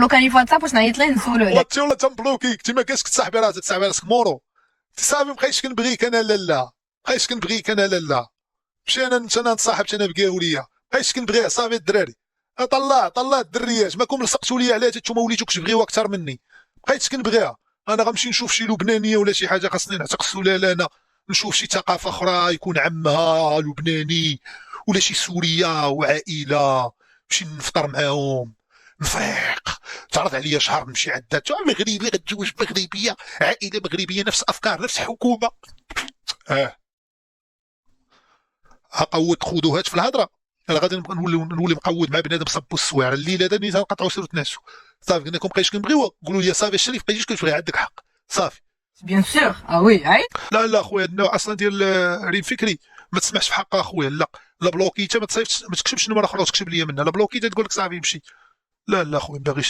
بلوكاني في واتساب واش نعيط ليه نسولو عليه. والله تنبلوكيك، انت ما كاينش كتصاحبي راسك، تصاحبي راسك مورو. صافي مابقيتش كنبغيك انا لالا، مابقيتش كنبغيك انا لالا، مشي انا نتصاحبت انا بكاوليه، مابقيتش كنبغيها. صافي الدراري طلع الدريات، ماكم لصقتوا لي عليها نتوما وليتو كتبغيوها اكثر مني. مابقيتش كنبغيها، انا غنمشي نشوف شي لبنانيه ولا شي حاجه، خاصني نعتق السلاله انا، نشوف شي ثقافه اخرى يكون عمها لبناني ولا شي سوريه وعائله، نمشي نفطر معاهم نفيق، تعرض عليا شهر نمشي عندها مغربي غتزوج مغربيه، عائله مغربيه، نفس افكار نفس حكومه. قود خذوهات في الهضره. انا غادي نبقى نولي مقود مع بنادم صبوا السوايع الليله هذا نيت نقطعوا سيرو تناسوا. صافي قلنا لكم بقيتش كنبغيوها، قولوا لي صافي الشريف بقيتيش كتبغي، عندك حق صافي. بيان سور وي عيط. لا خويا، النوع اصلا ديال ريم فكري ما تسمعش في حقها خويا. لا بلوكيتا، ما تصيفطش، ما تكتبش نمره اخرى وتكتب لي منها، لا بلوكيتا تقول لك صافي مشي. لا خويا ما باغيش.